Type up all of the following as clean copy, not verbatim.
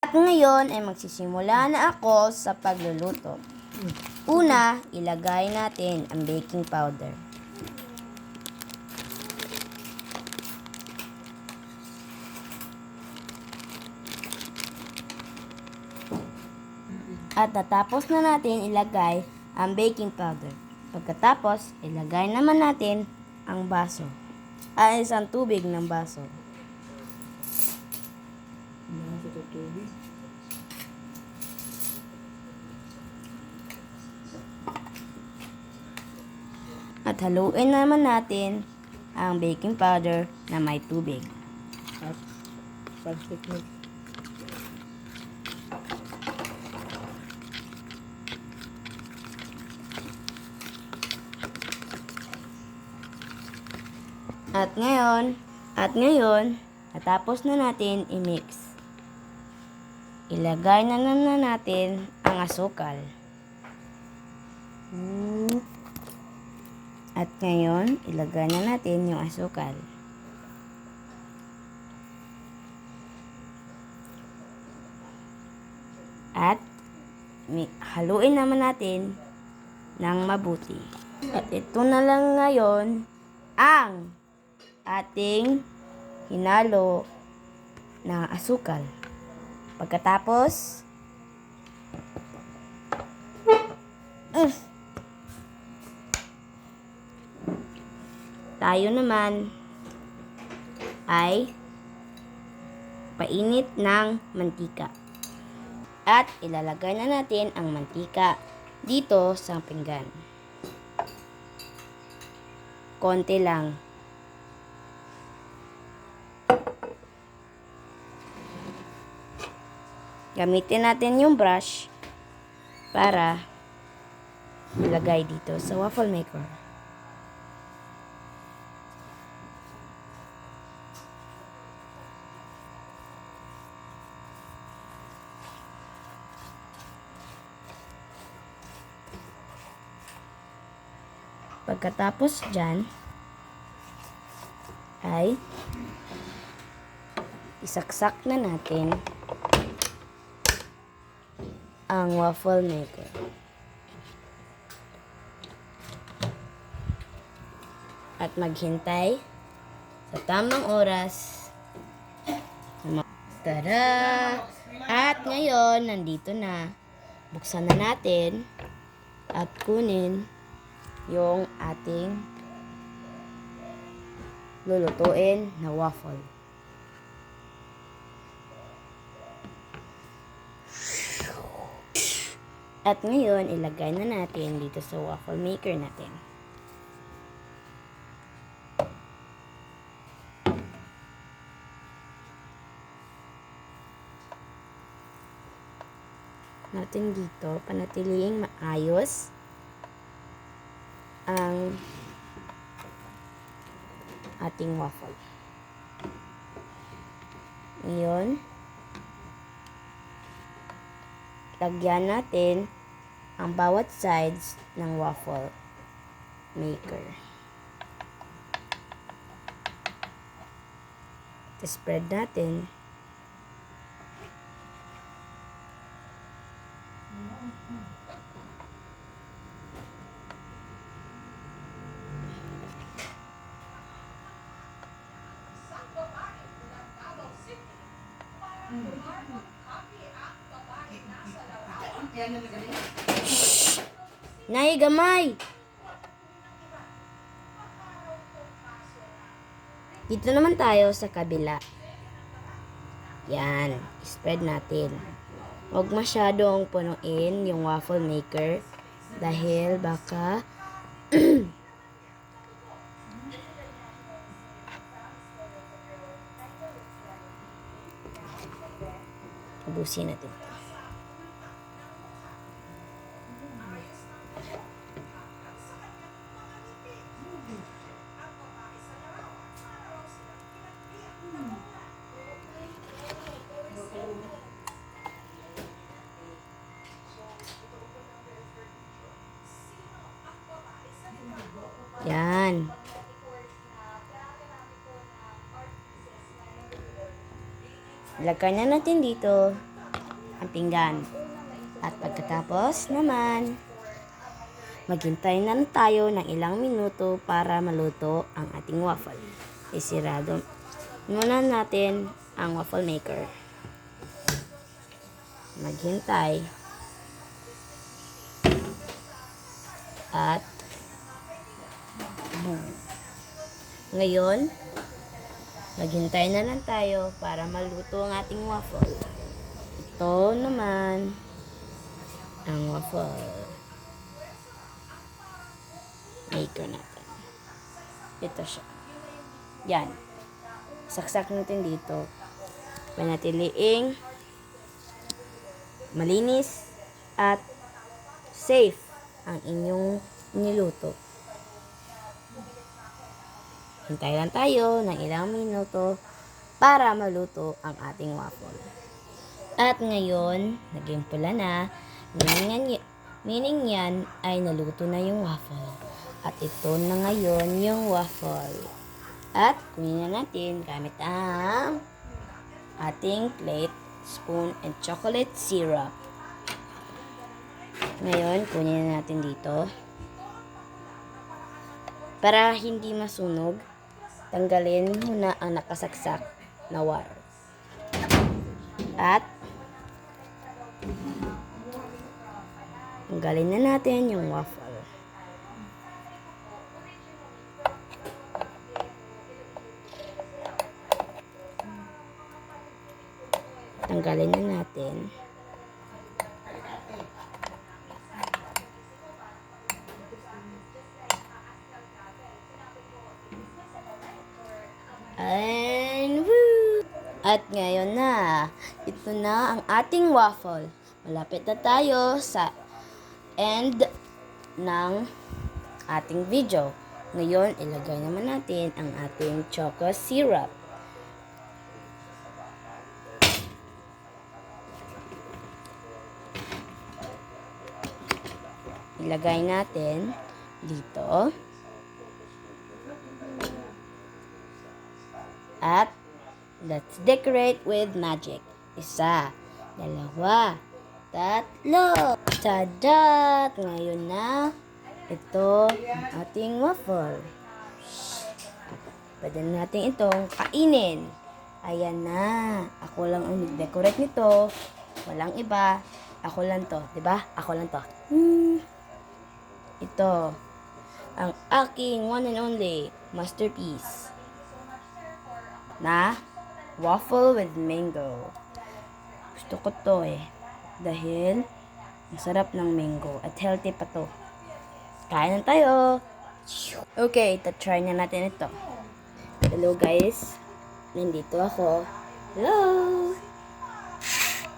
At ngayon ay magsisimula na ako sa pagluluto. Una, ilagay natin ang baking powder. At natapos na natin ilagay ang baking powder. Pagkatapos, ilagay naman natin ang baso. Isang tubig ng baso. At haluin naman natin ang baking powder na may tubig. At plastic mix. At ngayon, natapos na natin i-mix. Ilagay na natin ang asukal. At ngayon, ilagay na natin yung asukal. At haluin naman natin ng mabuti. At ito na lang ngayon ang ating hinalo ng asukal. Pagkatapos, tayo naman ay painit ng mantika. At ilalagay na natin ang mantika dito sa pinggan. Konti lang. Gamitin natin yung brush para ilagay dito sa waffle maker. Pagkatapos dyan, ay isaksak na natin ang waffle maker. At maghintay sa tamang oras. Tada! At ngayon, nandito na. Buksan na natin at kunin yung ating lulutuin na waffle. At ngayon, ilagay na natin dito sa waffle maker natin. Natin dito, panatiling maayos ang ating waffle. Ngayon, lagyan natin ang bawat sides ng waffle maker. Spread natin. Shhh! Nay, gamay! Dito naman tayo sa kabila. Yan, spread natin. Huwag masyadong punuin yung waffle maker dahil baka ubusin natin. Yan. Lagay na natin dito ang pinggan. At pagkatapos naman, maghintay na lang tayo ng ilang minuto para maluto ang ating waffle. Isirado muna natin ang waffle maker. Maghintay. At ngayon, maghintay na lang tayo para maluto ang ating waffle. Ito naman ang waffle maker natin. Ito siya. Yan. Saksak natin dito. Panatiliing malinis at safe ang inyong niluto. Hintay lang tayo ng ilang minuto para maluto ang ating waffle. At ngayon, naging pula na. Meaning yan ay naluto na yung waffle. At ito na ngayon yung waffle. At kunin na natin gamit ang ating plate, spoon, and chocolate syrup. Ngayon, kunin na natin dito. Para hindi masunog, tanggalin muna ang nakasaksak na wire. At tanggalin na natin yung waffle. Tanggalin na natin. And woo! At ngayon na, ito na ang ating waffle. Malapit na tayo sa end ng ating video. Ngayon, ilagay naman natin ang ating choco syrup. Ilagay natin dito. At let's decorate with magic. Isa, dalawa, tatlo. Tadat! Ngayon na, ito ang ating waffle. Pwede natin itong kainin. Ayan na. Ako lang ang nag-decorate nito. Walang iba. Ako lang to. Diba? Ako lang to. Ito, ang aking one and only masterpiece na waffle with mango. Gusto ko to dahil ang sarap ng mango at healthy pa to. Kain na tayo. Okay, try na natin ito. Hello guys, nandito ako. Hello.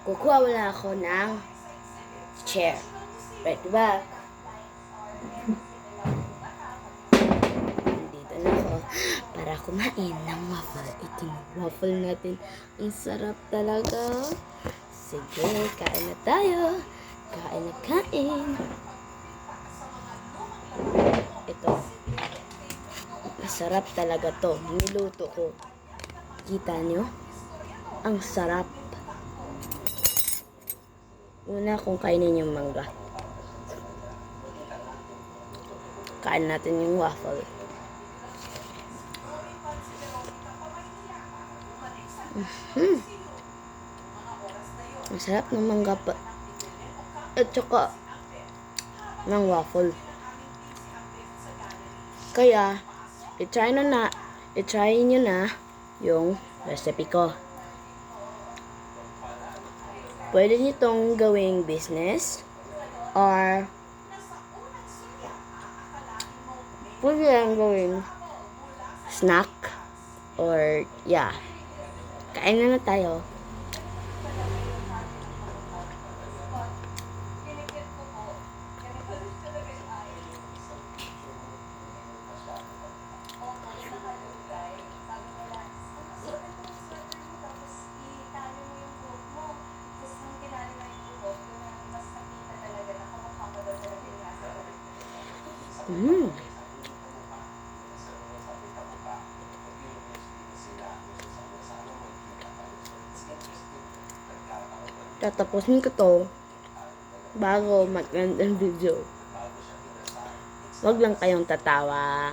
Kukuha wala ako ng chair. Right back. Nandito na ako para kumain ng waffle. Ito yung waffle natin. Ang sarap talaga. Sige, kain na tayo. Kain na kain. Ito. Masarap talaga to. Niluto ko. Kita nyo? Ang sarap. Una kung kainin yung mangga. Kain natin yung waffle. Ang sarap ng mangga pa. At saka ng waffle. Kaya, i-try nyo na yung recipe ko. Pwede nyo itong gawing business or pwede lang gawing snack or yeah. Kain na tayo. Tatapusin ko to bago mag-end ang video. Huwag lang kayong tatawa.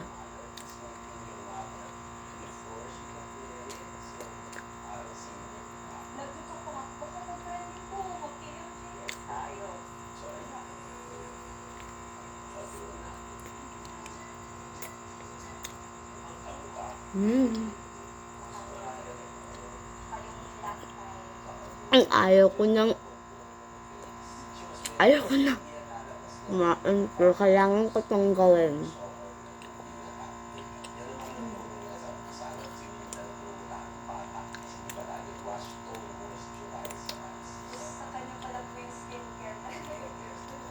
Ang ayaw ko na kumain, pero kailangan ko itong gawin.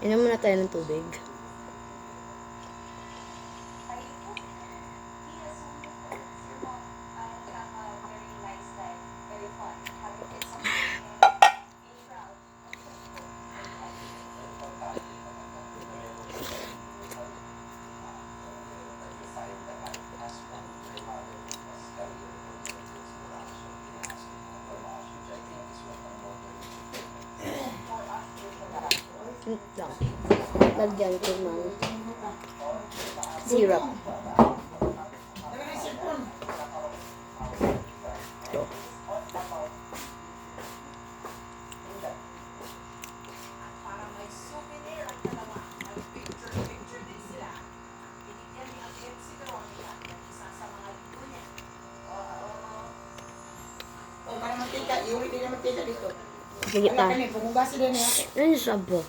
Inom muna tayo ng tubig. Lang. Lagyan ko ng syrup. Ito. Para mantika, iuwi din yung mantika dito. Sige Wala ta. ka na, pumugasin din niya. Ano yung sabo?